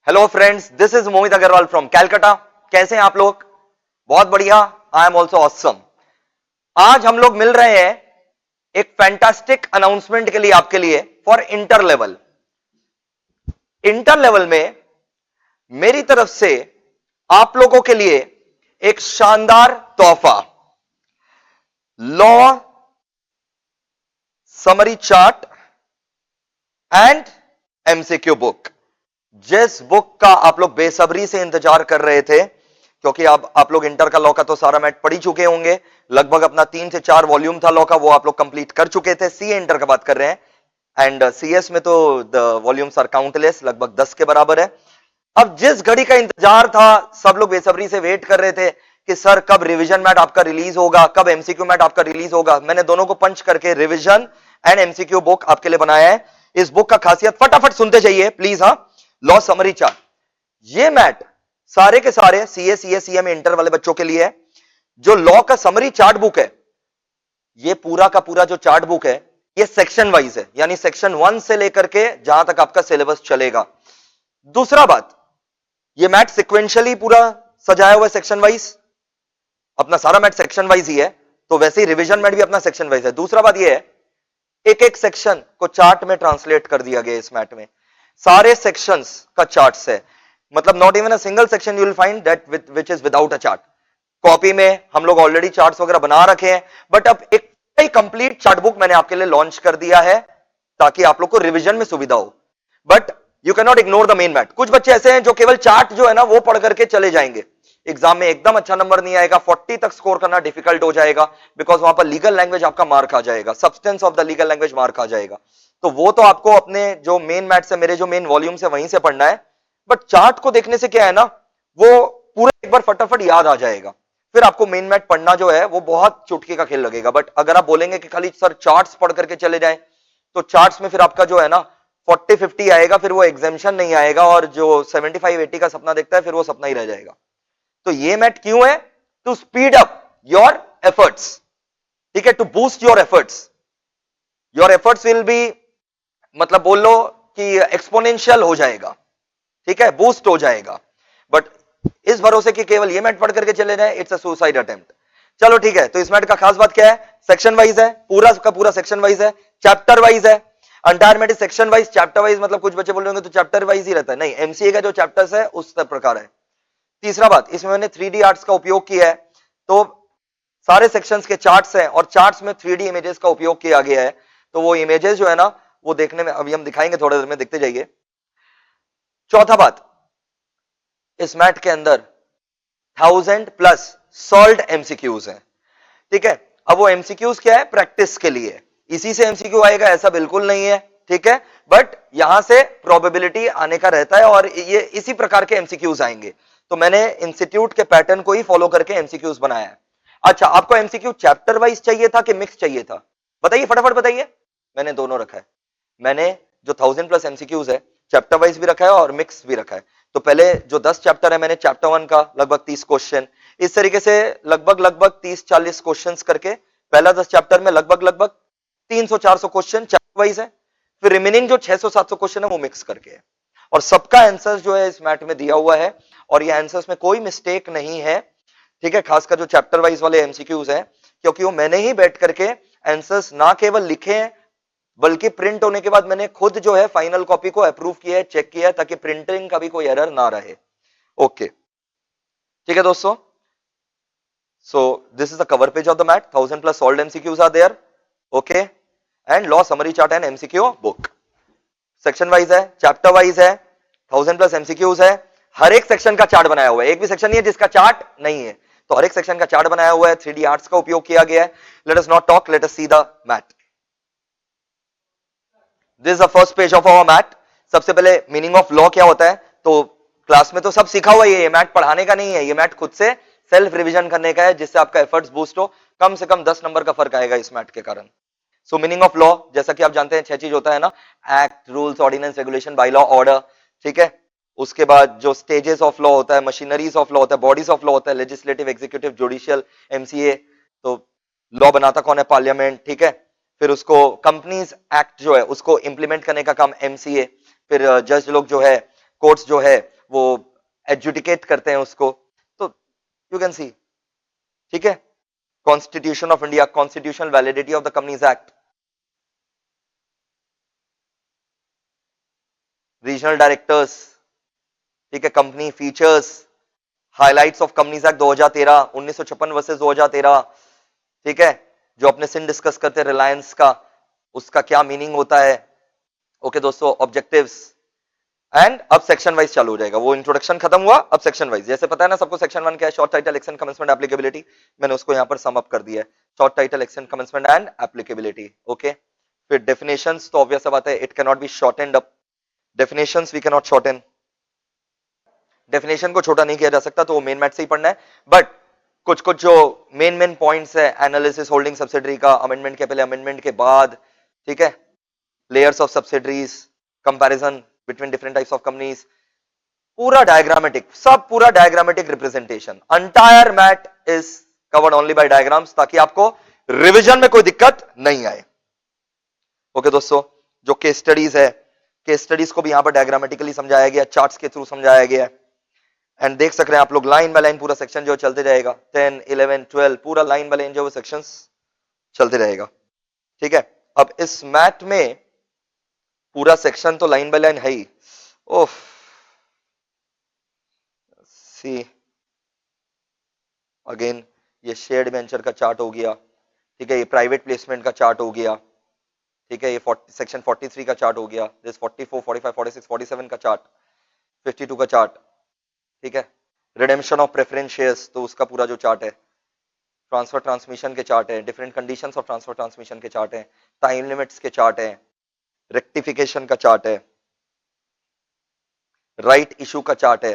Hello friends, this is Mohit Agarwal from Calcutta. कैसे हैं आप लोग? बहुत बढ़िया। I am also awesome. आज हम लोग मिल रहे हैं एक फैंटास्टिक अनाउंसमेंट के लिए, आपके लिए for inter level. Inter level में मेरी तरफ से आप लोगों के लिए एक शानदार तोहफा, law summary chart and MCQ book. जिस बुक का आप लोग बेसब्री से इंतजार कर रहे थे, क्योंकि अब आप लोग इंटर का लॉ का तो सारा मैथ पढ़ ही चुके होंगे। लगभग अपना 3 से 4 वॉल्यूम था लॉ का, वो आप लोग कंप्लीट कर चुके थे। सीए इंटर का बात कर रहे हैं, एंड सीएस में तो द वॉल्यूम्स आर काउंटलेस, लगभग 10 के बराबर है। अब जिस घड़ी का इंतजार था, सब लोग बेसब्री से वेट कर रहे थे कि सर कब रिवीजन मैट आपका रिलीज होगा, कब एमसीक्यू मैट आपका रिलीज होगा। मैंने दोनों को पंच करके रिवीजन एंड एमसीक्यू बुक आपके लिए बनाया है। इस बुक का खासियत फटाफट सुनते जाइए प्लीज। हाँ, लॉ समरी चार्ट, ये मैट सारे के सारे सीए में इंटर वाले बच्चों के लिए है। जो लॉ का समरी चार्ट बुक है, ये पूरा का पूरा जो चार्ट बुक है, ये सेक्शन वाइज है, यानी सेक्शन 1 से लेकर के जहां तक आपका सिलेबस चलेगा। दूसरा बात, ये मैट सिक्वेंशियली पूरा सजाया हुआ है सेक्शन वाइज। अपना सारा मैट सेक्शन वाइज ही है, तो वैसे ही रिवीजन मैट भी अपना सेक्शन वाइज है। दूसरा बात ये है, एक एक सेक्शन को चार्ट में ट्रांसलेट कर दिया गया इस मैट में। सारे सेक्शंस का चार्ट्स है, मतलब not even a single section you will find that which is without a chart. Copy में हम लोग ऑलरेडी चार्ट्स वगैरह बना रखे हैं, बट अब एक कंप्लीट चार्ट बुक मैंने आपके लिए लॉन्च कर दिया है, ताकि आप लोग को रिवीजन में सुविधा हो। But you can not ignore the main mat. कुछ बच्चे ऐसे हैं जो केवल चार्ट जो है ना वो पढ़ करके चले जाएंगे, एग्जाम में एकदम अच्छा नंबर नहीं आएगा, 40 तक स्कोर करना डिफिकल्ट हो जाएगा, बिकॉज वहां पर लीगल लैंग्वेज आपका मार्क आ जाएगा, substance of the legal language mark आ जाएगा। तो वो तो आपको अपने जो मेन मैट्स है, मेरे जो मेन वॉल्यूम्स है, वहीं से पढ़ना है। बट चार्ट को देखने से क्या है ना, वो पूरा एक बार फटाफट याद आ जाएगा। फिर आपको मेन मैट पढ़ना जो है वो बहुत चुटकी का खेल लगेगा। बट अगर आप बोलेंगे कि खाली सर चार्ट्स पढ़ करके चले जाएं, तो चार्ट्स में फिर आपका जो है ना 40-50 आएगा, फिर वो एग्जामिशन नहीं आएगा, और जो 75-80 का सपना देखता है फिर वो सपना ही रह जाएगा। तो ये मैट क्यों है? To speed up your efforts, ठीक है, to boost your efforts. Your efforts will be, मतलब बोल लो कि एक्सपोनेंशियल हो जाएगा, ठीक है, बूस्ट हो जाएगा। बट इस भरोसे कि केवल ये मैट पढ़ करके चले जाए, इट्स अ सुसाइड अटेम्प्ट। चलो ठीक है, तो इस मैट का खास बात क्या है? सेक्शन वाइज है, पूरा का पूरा सेक्शन वाइज है, चैप्टर वाइज है। Entire mat section wise, chapter wise, मतलब कुछ बच्चे बोल रहे होंगे तो चैप्टर वाइज ही रहता है, नहीं, एमसीए का जो चैप्टर्स है उस प्रकार है। तीसरा बात, इसमें मैंने 3D आर्ट्स का उपयोग किया है, तो सारे सेक्शंस के चार्ट्स हैं, और चार्ट्स में 3D इमेजेस का उपयोग किया गया है। तो वो इमेजेस जो है ना, वो देखने में अभी हम दिखाएंगे थोड़ी देर में, देखते जाइए। चौथा बात, इस मैट के अंदर 1000+ सॉल्व्ड एमसीक्यूज हैं, ठीक है। अब वो एमसीक्यूज क्या है? प्रैक्टिस के लिए। इसी से एमसीक्यू आएगा ऐसा बिल्कुल नहीं है, ठीक है, बट यहां से प्रोबेबिलिटी आने का रहता है, और ये इसी प्रकार के एमसीक्यूज आएंगे। तो मैंने इंस्टीट्यूट के पैटर्न को ही फॉलो करके एमसीक्यूज बनाया है। अच्छा, आपको एमसीक्यू चैप्टर वाइज चाहिए था कि मिक्स चाहिए था? बताइए, फटाफट बताइए। मैंने दोनों रखा है। मैंने जो 1000+ एमसीक्यूज है, चैप्टर वाइज भी रखा है और मिक्स भी रखा है। तो पहले जो 10 चैप्टर है, मैंने चैप्टर 1 का लगभग 30 क्वेश्चन, इस तरीके से लगभग 30-40 क्वेश्चंस करके, पहला 10 चैप्टर में लगभग 300-400 क्वेश्चन चैप्टर वाइज है। फिर रिमेनिंग जो 600-700 क्वेश्चन है वो मिक्स करके है, और सबका आंसर जो है इस मैट में दिया हुआ है, और ये आंसर्स में कोई मिस्टेक नहीं है, ठीक है। खासकर जो चैप्टर वाइज वाले एमसीक्यूज हैं, क्योंकि वो मैंने ही बैठ करके आंसर्स ना केवल लिखे हैं, बल्कि प्रिंट होने के बाद मैंने खुद जो है फाइनल कॉपी को अप्रूव किया है, चेक किया है, ताकि प्रिंटिंग का भी कोई एरर ना रहे। ओके, ठीक है दोस्तों। So this is the cover page of the mat, 1000+ solved MCQs are there, okay, and law summary chart and MCQ book. Section wise है, चैप्टर वाइज है, 1000+ एमसीक्यूज है, हर एक सेक्शन का चार्ट बनाया हुआ है। एक भी सेक्शन नहीं है जिसका चार्ट नहीं है, तो हर एक सेक्शन का चार्ट बनाया हुआ है, 3D आर्ट्स का उपयोग किया गया है। Let us not talk, let us see the mat. This is the first page of our mat. सबसे पहले मीनिंग ऑफ लॉ क्या होता है, तो क्लास में तो सब सीखा हुआ है, ये मैट पढ़ाने का नहीं है, ये मैट खुद से सेल्फ रिवीजन करने का है, जिससे आपका एफर्ट्स बूस्ट हो। कम से कम 10 नंबर का फर्क आएगा इस मैट के कारण। सो मीनिंग ऑफ लॉ, जैसा कि आप जानते हैं 6 चीज होता है ना, act, rules, ordinance, regulation, bylaw, order, ठीक है। उसके बाद जो स्टेजेस ऑफ लॉ होता है, मशीनरीज ऑफ लॉ होता है, बॉडीज ऑफ लॉ होता है, लेजिस्लेटिव, एग्जीक्यूटिव, जुडिशियल, एमसीए। तो लॉ बनाता कौन है? पार्लियामेंट, ठीक है। फिर उसको कंपनीज एक्ट जो है उसको इंप्लीमेंट करने का काम एमसीए। फिर जज लोग जो है, कोर्ट्स जो है, वो एडजुडिकेट करते हैं उसको, तो यू कैन सी, ठीक है। Constitution of India, constitutional validity of the companies act, regional directors, ठीक है, company features, highlights of companies act 2013, 1956 versus 2013, ठीक है, जो अपने सिन डिस्कस करते हैं रिलायंस का, उसका क्या मीनिंग होता है। ओके दोस्तों, ऑब्जेक्टिव्स, एंड अब सेक्शन वाइज चालू हो जाएगा। वो इंट्रोडक्शन खत्म हुआ, अब सेक्शन वाइज, जैसे पता है ना सबको सेक्शन 1 क्या है, short title, action, commencement, applicability, मैंने उसको यहां पर सम अप कर दिया है, short title, action, commencement and applicability. Okay, फिर डेफिनेशंस, तो ऑब्वियस बात है, it can not be shortened up, definitions we can not shorten, definition को छोटा नहीं किया जा सकता, तो वो मेन मैथ से ही पढ़ना है, बट कुछ कुछ जो मेन पॉइंट्स है, एनालिसिस होल्डिंग सब्सिडरी का, अमेंडमेंट के पहले, अमेंडमेंट के बाद, ठीक है, layers of subsidiaries, comparison between different types of companies, पूरा डायग्रामेटिक, सब पूरा diagrammatic representation, entire mat is covered only by diagrams, ताकि आपको रिवीजन में कोई दिक्कत नहीं आए। ओके दोस्तों, जो केस स्टडीज है, केस स्टडीज को भी यहां पर डायग्रामेटिकली समझाया गया, चार्ट्स के थ्रू समझाया गया है, एंड देख सक रहे हैं आप लोग लाइन बाय लाइन पूरा सेक्शन जो चलते जाएगा, 10, 11, 12 पूरा लाइन बाय लाइन जो सेक्शंस चलते रहेगा, ठीक है। अब इस मैथ में पूरा सेक्शन तो लाइन बाय लाइन है ही, ओफ, सी अगेन, ये शेयर्ड वेंचर का चार्ट हो गया, ठीक है, ये प्राइवेट प्लेसमेंट का चार्ट हो गया, ठीक है, ये सेक्शन 43 का चार्ट हो गया, दिस 44, 45, 46, 47 का चार्ट, 52 का चार्ट, ठीक है, रिडेम्पशन ऑफ प्रेफरेंस शेयर्स, तो उसका पूरा जो चार्ट है, ट्रांसफर ट्रांसमिशन के चार्ट है, different conditions of transfer transmission के चार्ट है, टाइम लिमिट्स के चार्ट है, रेक्टिफिकेशन का चार्ट है, राइट इशू का चार्ट है।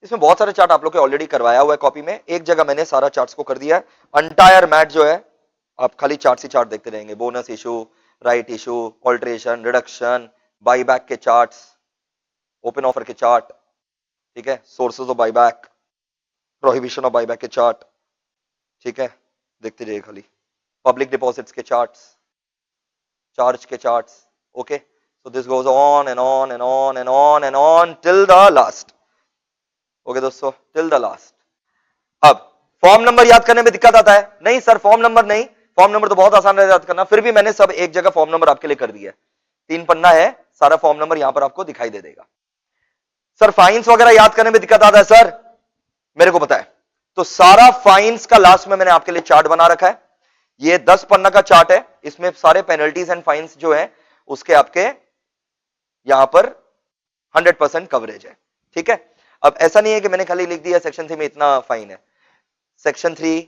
इसमें बहुत सारे चार्ट आप लोग के ऑलरेडी करवाया हुआ है कॉपी में, एक जगह मैंने सारा चार्ट्स को कर दिया है। अंटायर मैट जो है, आप खाली चार्ट ही चार्ट देखते रहेंगे, bonus issue, right issue, alteration, reduction, buyback के चार्ट्स, ओपन ऑफर के चार्ट, ठीक है, sources of buyback, prohibition of buyback के चार्ट, ठीक है, देखते जाइए खाली, पब्लिक डिपॉजिट्स के चार्ट्स, चार्ज के charts, okay, so this goes on and on and on and on and on till the last। Okay दोस्तों, टिल द लास्ट। अब फॉर्म नंबर याद करने में दिक्कत आता है, नहीं सर फॉर्म नंबर नहीं, फॉर्म नंबर तो बहुत आसान है याद करना, फिर भी मैंने सब एक जगह फॉर्म नंबर आपके लिए कर दिया है, 3 पन्ना है, सारा फॉर्म नंबर यहां पर आपको दिखाई दे देगा। सर फाइन्स वगैरह याद करने में दिक्कत आता है सर, मेरे को पता है, तो सारा फाइन्स का लास्ट में मैंने आपके लिए चार्ट बना रखा है, ये 10 पन्ना का चार्ट है, इसमें सारे पेनल्टीज एंड फाइन्स जो है उसके आपके यहां पर 100% कवरेज है, ठीक है। अब ऐसा नहीं है कि मैंने खाली लिख दिया सेक्शन 3 में इतना फाइन है, सेक्शन 3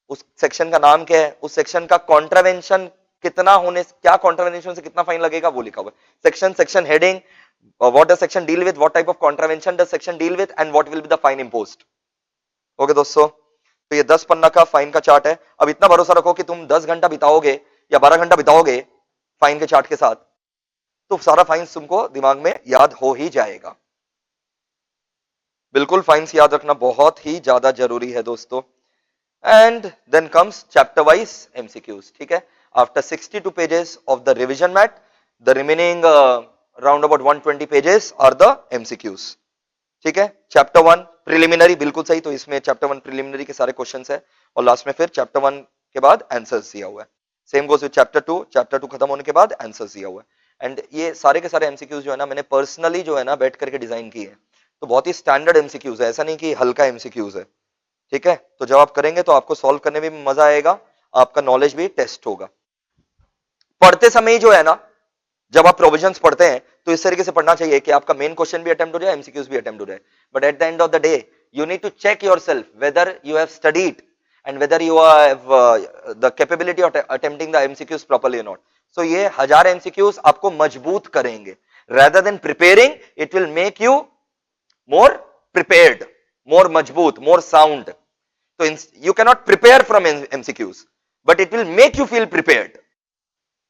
उस सेक्शन का नाम क्या है, उस सेक्शन का कॉन्ट्रावेंशन कितना होने, क्या कॉन्ट्रावेंशन से कितना फाइन लगेगा वो लिखा हुआ है, section heading, what does section deal with, what type of contravention does section deal with and what will be the fine imposed. Okay दोस्तों, तो ये 10 पन्ना का फाइन का चार्ट है। अब इतना भरोसा रखो कि तुम 10 घंटा बिताओगे या 12 घंटा बिताओगे फाइन के चार्ट के साथ, तो सारा फाइन तुमको दिमाग में याद हो ही जाएगा। बिल्कुल फाइन्स याद रखना बहुत ही ज्यादा जरूरी है दोस्तों। And then comes chapter wise MCQs, ठीक है, after 62 pages of the revision mat, the remaining round about 120 pages are the MCQs, ठीक है। चैप्टर 1 प्रिलिमिनरी, बिल्कुल सही, तो इसमें चैप्टर 1 प्रिलिमिनरी के सारे क्वेश्चंस है, और लास्ट में फिर चैप्टर 1 के बाद आंसर्स दिया हुआ है। Same goes with chapter 2, chapter 2 खत्म होने के बाद आंसर्स दिया हुआ है। एंड ये सारे के सारे एमसीक्यूज जो है ना, मैंने पर्सनली जो है ना बैठ करके डिजाइन किए हैं, तो बहुत ही स्टैंडर्ड एमसीक्यूज है, ऐसा नहीं कि हल्का एमसीक्यूज है, ठीक है। तो जब आप करेंगे तो आपको सॉल्व करने में भी मजा आएगा, आपका नॉलेज भी टेस्ट होगा। पढ़ते समय जो है ना, जब आप प्रोविजंस पढ़ते हैं तो इस तरीके से पढ़ना चाहिए कि आपका मेन क्वेश्चन भी अटेम्प्ट हो जाए, एमसीक्यूज भी अटेम्प्ट हो जाए, but at the end of the day you need to check yourself whether you have studied and whether you have the capability of attempting the MCQs properly or not. So ये 1000 MCQs आपको मजबूत करेंगे, rather than preparing it will make you more prepared, more मजबूत, more sound. So you cannot prepare from MCQs, but it will make you feel prepared.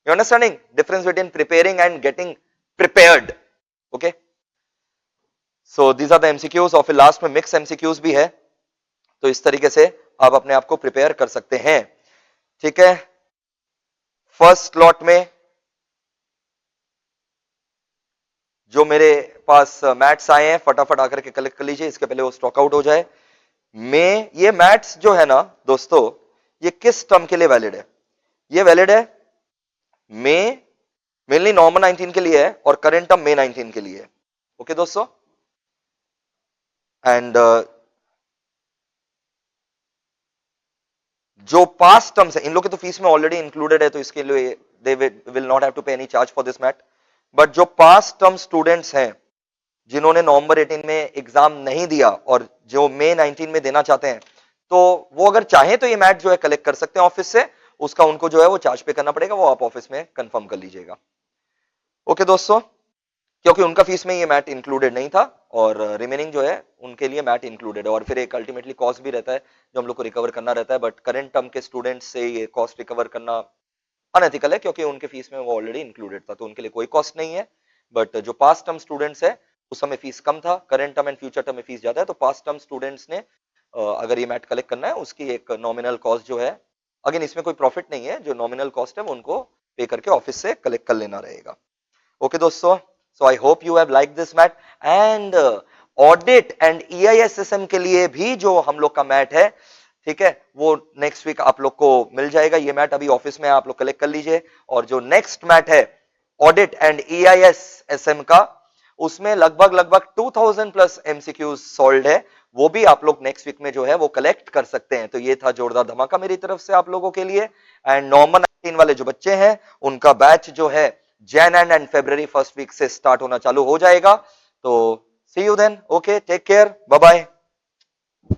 You understanding difference between preparing and getting prepared? Okay. So these are the MCQs, और फिर last में mix MCQs भी है, तो इस तरीके से आप अपने आप को प्रिपेयर कर सकते हैं, ठीक है। फर्स्ट स्लॉट में जो मेरे पास मैट्स आए हैं फटाफट आकर के कलेक्ट कर लीजिए, इसके पहले वो स्टॉक आउट हो जाए। में ये मैट्स जो है ना दोस्तों, ये किस टर्म के लिए वैलिड है? ये वैलिड है मई, मेनली नवंबर 19 के लिए है, और करंट टर्म मई 19 के लिए है। ओके दोस्तों, एंड जो पास्ट टर्म्स है इन लोग के तो फीस में ऑलरेडी इंक्लूडेड है, तो इसके लिए they will not have to pay any charge for this mat. But जो पास्ट टर्म स्टूडेंट्स हैं जिन्होंने नवंबर 18 में एग्जाम नहीं दिया और जो मई 19 में देना चाहते हैं, तो वो अगर चाहें तो ये मैट जो है कलेक्ट कर सकते हैं ऑफिस से, उसका उनको जो है वो चार्ज पे करना पड़ेगा, वो आप ऑफिस में कंफर्म कर लीजिएगा। ओके दोस्तों, क्योंकि उनका फीस में ये मैट इंक्लूडेड नहीं था और रिमेनिंग जो है उनके लिए मैट इंक्लूडेड है, और फिर एक अल्टीमेटली कॉस्ट भी रहता है जो हम लोग को रिकवर करना रहता है। बट करंट टर्म के स्टूडेंट्स से ये कॉस्ट रिकवर करना अनएथिकल है, क्योंकि उनके फीस में वो ऑलरेडी इंक्लूडेड था, तो उनके लिए कोई कॉस्ट नहीं है। बट जो पास्ट टर्म स्टूडेंट्स है उस समय फीस कम था, current term and future term में फीस ज्यादा है, तो पास्ट टर्म स्टूडेंट्स ने अगर ये मैट कलेक्ट करना है उसकी एक नॉमिनल कॉस्ट जो है, अगेन इसमें कोई प्रॉफिट नहीं है, जो नॉमिनल कॉस्ट है वो उनको पे करके ऑफिस से कलेक्ट कर लेना रहेगा। ओके दोस्तों, so I hope you have liked this mat, and audit and EISSM के लिए भी जो हम लोग का मैट है, ठीक है, वो नेक्स्ट वीक आप लोग को मिल जाएगा। ये मैट अभी ऑफिस में आप लोग कलेक्ट कर लीजिए, और जो नेक्स्ट मैट है ऑडिट एंड EISSM का, उसमें लगभग 2000 प्लस MCQs सॉल्व है, वो भी आप लोग नेक्स्ट वीक में जो है वो कलेक्ट कर सकते हैं। तो ये था जोरदार धमाका मेरी तरफ से आप लोगों के लिए। एंड नवंबर 19 वाले जो बच्चे हैं उनका बैच जो है Jan and February first week से स्टार्ट होना चालू हो जाएगा। तो see you then, okay, take care, bye bye.